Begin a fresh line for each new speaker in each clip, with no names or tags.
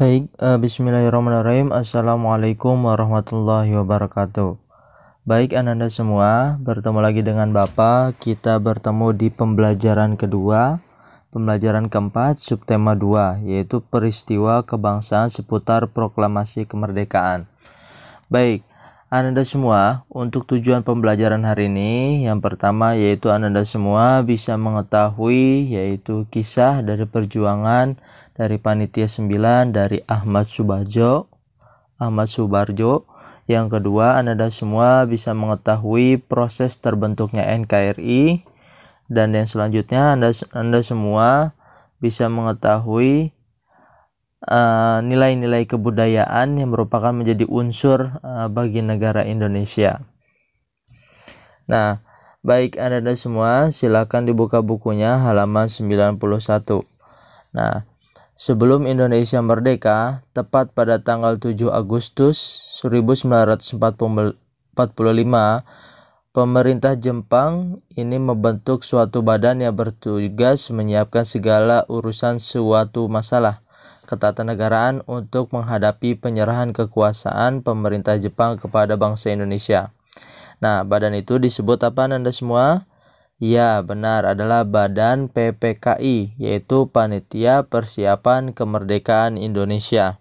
Baik, bismillahirrahmanirrahim. Assalamualaikum warahmatullahi wabarakatuh. Baik, Ananda semua, bertemu lagi dengan Bapak. Kita bertemu di pembelajaran kedua, pembelajaran keempat, subtema 2, yaitu peristiwa kebangsaan seputar proklamasi kemerdekaan. Baik, Ananda semua, untuk tujuan pembelajaran hari ini, yang pertama yaitu Ananda semua bisa mengetahui yaitu kisah dari perjuangan dari Panitia 9 dari Ahmad Subarjo. Yang kedua, Ananda semua bisa mengetahui proses terbentuknya NKRI. Dan yang selanjutnya, Anda semua bisa mengetahui nilai-nilai kebudayaan yang merupakan menjadi unsur bagi negara Indonesia. Nah, baik Anda semua, silakan dibuka bukunya halaman 91. Nah, sebelum Indonesia merdeka, tepat pada tanggal 7 Agustus 1945, pemerintah Jepang ini membentuk suatu badan yang bertugas menyiapkan segala urusan suatu masalah ketatanegaraan untuk menghadapi penyerahan kekuasaan pemerintah Jepang kepada bangsa Indonesia. Nah, badan itu disebut apa Anda semua? Ya, benar, adalah Badan PPKI, yaitu Panitia Persiapan Kemerdekaan Indonesia.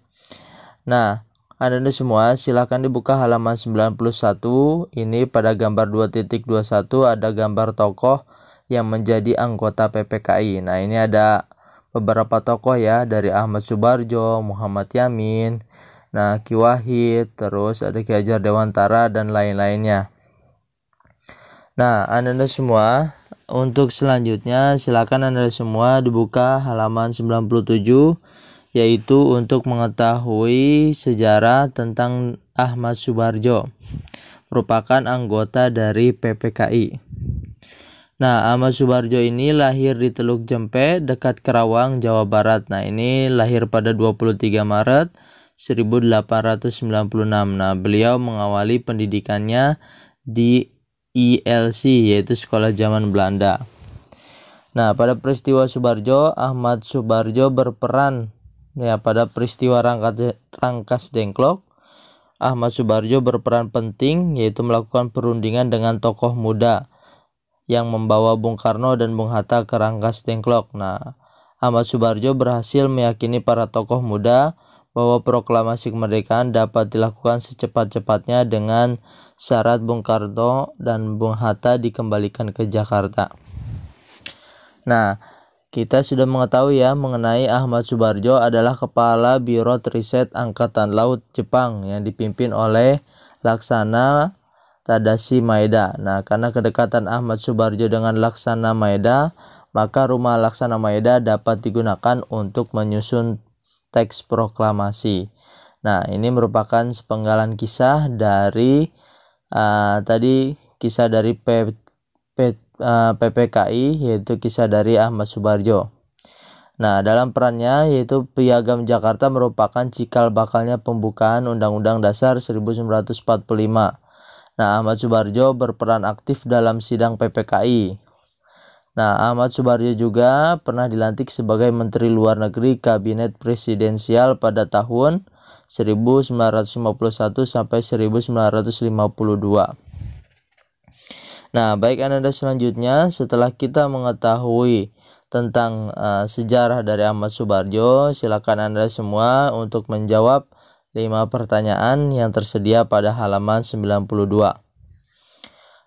Nah, Anda semua silakan dibuka halaman 91. Ini pada gambar 2.21 ada gambar tokoh yang menjadi anggota PPKI. Nah, ini ada beberapa tokoh ya, dari Ahmad Subarjo, Muhammad Yamin, Ki Wahid, terus ada Ki Hajar Dewantara dan lain-lainnya. Nah, Anda semua, untuk selanjutnya silakan Anda semua dibuka halaman 97, yaitu untuk mengetahui sejarah tentang Ahmad Subarjo, merupakan anggota dari PPKI. Nah, Ahmad Subarjo ini lahir di Teluk Jempe, dekat Karawang, Jawa Barat. Nah, ini lahir pada 23 Maret 1896. Nah, beliau mengawali pendidikannya di ILC, yaitu Sekolah Zaman Belanda. Nah, pada peristiwa Subarjo, Ahmad Subarjo berperan pada peristiwa Rangkas Dengklok. Ahmad Subarjo berperan penting, yaitu melakukan perundingan dengan tokoh muda yang membawa Bung Karno dan Bung Hatta ke Rangkas Dengklok. Nah, Ahmad Subarjo berhasil meyakini para tokoh muda bahwa proklamasi kemerdekaan dapat dilakukan secepat-cepatnya dengan syarat Bung Karno dan Bung Hatta dikembalikan ke Jakarta. Nah, kita sudah mengetahui ya mengenai Ahmad Subarjo adalah Kepala Biro Riset Angkatan Laut Jepang yang dipimpin oleh Laksana Tadashi Maeda. Nah, karena kedekatan Ahmad Subarjo dengan Laksana Maeda, maka rumah Laksana Maeda dapat digunakan untuk menyusun teks proklamasi. Nah, ini merupakan sepenggalan kisah dari kisah dari PPKI, yaitu kisah dari Ahmad Subarjo. Nah, dalam perannya yaitu Piagam Jakarta merupakan cikal bakalnya pembukaan Undang-Undang Dasar 1945. Nah, Ahmad Subarjo berperan aktif dalam sidang PPKI. Nah, Ahmad Subarjo juga pernah dilantik sebagai Menteri Luar Negeri Kabinet Presidensial pada tahun 1951 sampai 1952. Nah, baik Anda selanjutnya, setelah kita mengetahui tentang sejarah dari Ahmad Subarjo, silakan Anda semua untuk menjawab 5 pertanyaan yang tersedia pada halaman 92.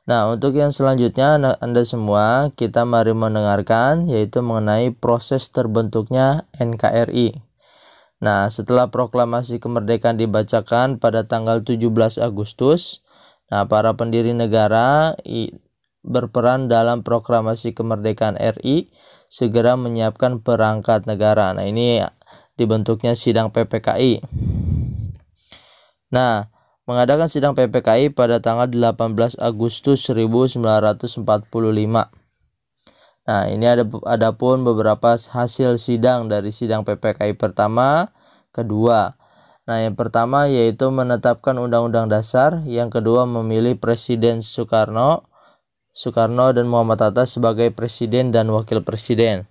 Nah, untuk yang selanjutnya Anda semua, kita mari mendengarkan yaitu mengenai proses terbentuknya NKRI. Nah, setelah proklamasi kemerdekaan dibacakan pada tanggal 17 Agustus, nah para pendiri negara berperan dalam proklamasi kemerdekaan RI segera menyiapkan perangkat negara. Nah, ini dibentuknya sidang PPKI. Nah, mengadakan sidang PPKI pada tanggal 18 Agustus 1945. Nah, ini ada pun beberapa hasil sidang dari sidang PPKI pertama, kedua. Nah, yang pertama yaitu menetapkan Undang-Undang Dasar, yang kedua memilih Presiden Soekarno dan Muhammad Hatta sebagai presiden dan wakil presiden.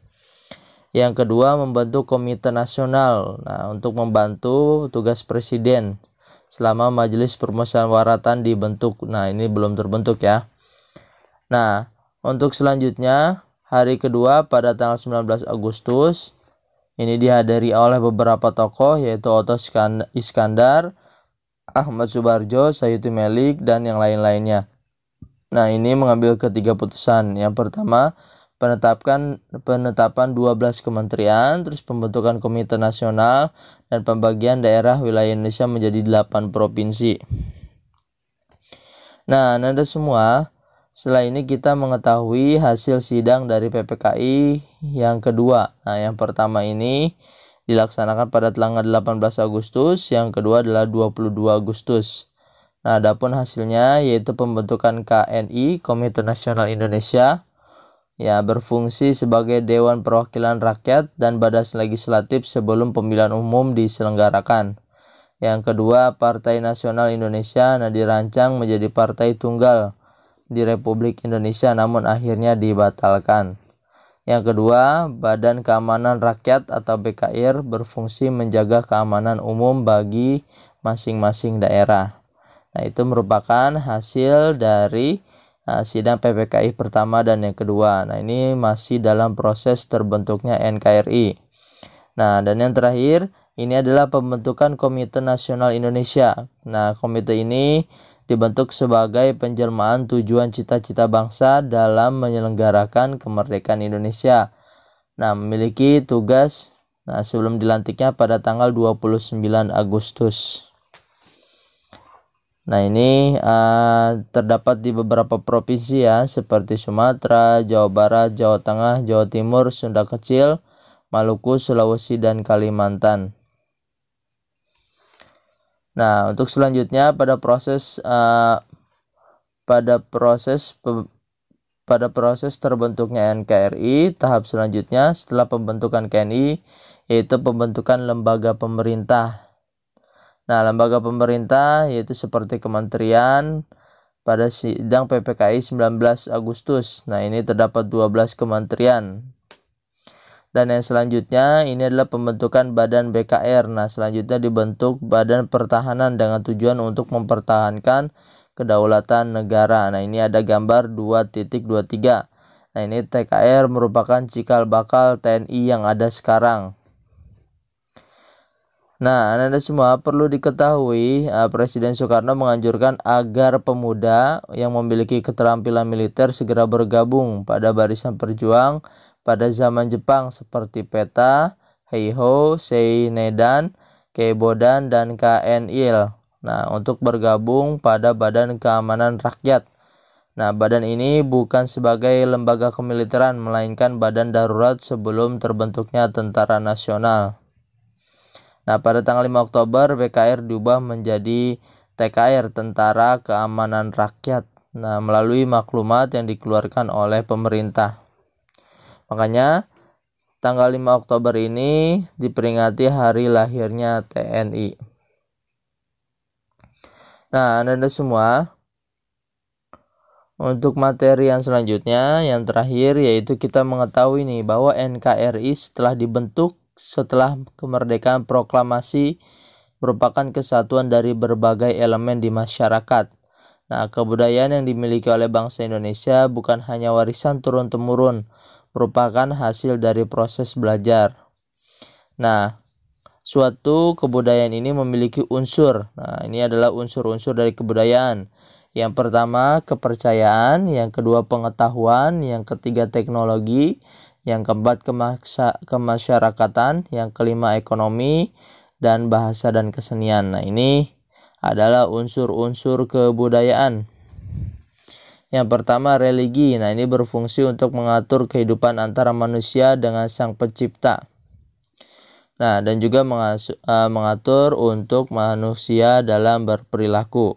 Yang kedua, membentuk komite nasional. Nah, untuk membantu tugas presiden selama majelis permusyawaratan dibentuk. Nah, ini belum terbentuk ya. Nah, untuk selanjutnya, hari kedua pada tanggal 19 Agustus, ini dihadiri oleh beberapa tokoh yaitu Otto Iskandar, Ahmad Subarjo, Sayuti Melik, dan yang lain-lainnya. Nah, ini mengambil ketiga putusan. Yang pertama, penetapan 12 kementerian, terus pembentukan komite nasional, dan pembagian daerah wilayah Indonesia menjadi 8 provinsi. Nah, Anda semua, setelah ini kita mengetahui hasil sidang dari PPKI yang kedua. Nah, yang pertama ini dilaksanakan pada tanggal 18 Agustus, yang kedua adalah 22 Agustus. Nah, adapun hasilnya yaitu pembentukan KNI, Komite Nasional Indonesia, ya, berfungsi sebagai Dewan Perwakilan Rakyat dan badan legislatif sebelum pemilihan umum diselenggarakan. Yang kedua, Partai Nasional Indonesia dirancang menjadi partai tunggal di Republik Indonesia namun akhirnya dibatalkan. Yang kedua, Badan Keamanan Rakyat atau BKR berfungsi menjaga keamanan umum bagi masing-masing daerah. Nah, itu merupakan hasil dari sidang PPKI pertama dan yang kedua. Nah, ini masih dalam proses terbentuknya NKRI. Nah, dan yang terakhir, ini adalah pembentukan Komite Nasional Indonesia. Nah, komite ini dibentuk sebagai penjelmaan tujuan cita-cita bangsa dalam menyelenggarakan kemerdekaan Indonesia. Nah, memiliki tugas sebelum dilantiknya pada tanggal 29 Agustus. Nah, ini terdapat di beberapa provinsi ya, seperti Sumatera, Jawa Barat, Jawa Tengah, Jawa Timur, Sunda Kecil, Maluku, Sulawesi, dan Kalimantan. Nah, untuk selanjutnya pada proses terbentuknya NKRI, tahap selanjutnya setelah pembentukan KNI yaitu pembentukan lembaga pemerintah. Nah, lembaga pemerintah yaitu seperti kementerian pada sidang PPKI 19 Agustus. Nah, ini terdapat 12 kementerian. Dan yang selanjutnya ini adalah pembentukan Badan BKR. Nah, selanjutnya dibentuk Badan Pertahanan dengan tujuan untuk mempertahankan kedaulatan negara. Nah, ini ada gambar 2.23. Nah, ini TKR merupakan cikal bakal TNI yang ada sekarang. Nah, Anda semua perlu diketahui Presiden Soekarno menganjurkan agar pemuda yang memiliki keterampilan militer segera bergabung pada barisan perjuang pada zaman Jepang seperti PETA, Heiho, Seinedan, Keibodan, dan KNIL. Nah, untuk bergabung pada Badan Keamanan Rakyat. Nah, badan ini bukan sebagai lembaga kemiliteran, melainkan badan darurat sebelum terbentuknya Tentara Nasional. Nah, pada tanggal 5 Oktober, BKR diubah menjadi TKR, Tentara Keamanan Rakyat. Nah, melalui maklumat yang dikeluarkan oleh pemerintah. Makanya, tanggal 5 Oktober ini diperingati hari lahirnya TNI. Nah, Anda semua, untuk materi yang selanjutnya, yang terakhir, yaitu kita mengetahui nih bahwa NKRI setelah dibentuk setelah kemerdekaan proklamasi merupakan kesatuan dari berbagai elemen di masyarakat. Nah, kebudayaan yang dimiliki oleh bangsa Indonesia bukan hanya warisan turun-temurun, merupakan hasil dari proses belajar. Nah, suatu kebudayaan ini memiliki unsur. Nah, ini adalah unsur-unsur dari kebudayaan. Yang pertama, kepercayaan, yang kedua pengetahuan, yang ketiga teknologi, yang keempat kemasyarakatan, yang kelima ekonomi, dan bahasa dan kesenian. Nah, ini adalah unsur-unsur kebudayaan. Yang pertama, religi. Nah, ini berfungsi untuk mengatur kehidupan antara manusia dengan Sang Pencipta. Nah, dan juga mengatur untuk manusia dalam berperilaku.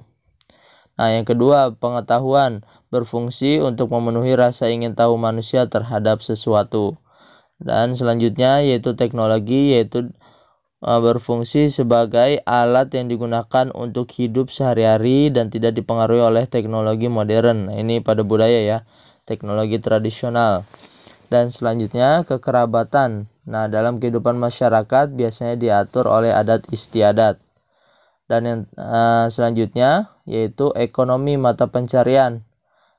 Nah, yang kedua, pengetahuan, berfungsi untuk memenuhi rasa ingin tahu manusia terhadap sesuatu. Dan selanjutnya yaitu teknologi, yaitu berfungsi sebagai alat yang digunakan untuk hidup sehari-hari dan tidak dipengaruhi oleh teknologi modern. Nah, ini pada budaya ya, teknologi tradisional. Dan selanjutnya kekerabatan. Nah, dalam kehidupan masyarakat biasanya diatur oleh adat istiadat. Dan yang selanjutnya yaitu ekonomi mata pencarian.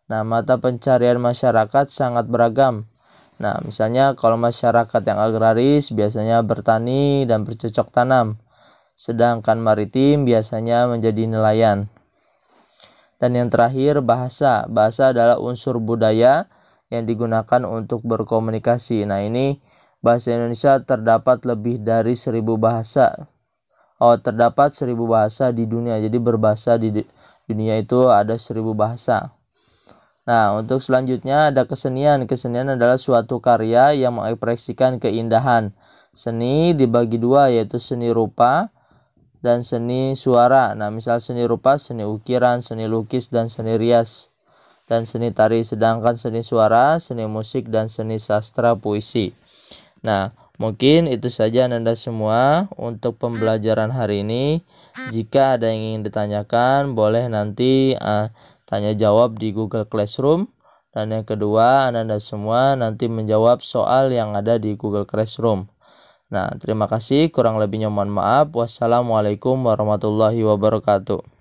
Nah, mata pencarian masyarakat sangat beragam. Nah, misalnya kalau masyarakat yang agraris biasanya bertani dan bercocok tanam. Sedangkan maritim biasanya menjadi nelayan. Dan yang terakhir bahasa. Bahasa adalah unsur budaya yang digunakan untuk berkomunikasi. Nah, ini bahasa Indonesia terdapat lebih dari 1000 bahasa. Terdapat 1000 bahasa di dunia. Jadi berbahasa di dunia itu ada 1000 bahasa. Nah, untuk selanjutnya ada kesenian. Kesenian adalah suatu karya yang mengekspresikan keindahan. Seni dibagi dua, yaitu seni rupa dan seni suara. Nah, misal seni rupa, seni ukiran, seni lukis, dan seni rias, dan seni tari. Sedangkan seni suara, seni musik, dan seni sastra puisi. Nah, mungkin itu saja Anda semua untuk pembelajaran hari ini. Jika ada yang ingin ditanyakan, boleh nanti tanya jawab di Google Classroom. Dan yang kedua, Anda semua nanti menjawab soal yang ada di Google Classroom. Nah, terima kasih. Kurang lebihnya mohon maaf. Wassalamualaikum warahmatullahi wabarakatuh.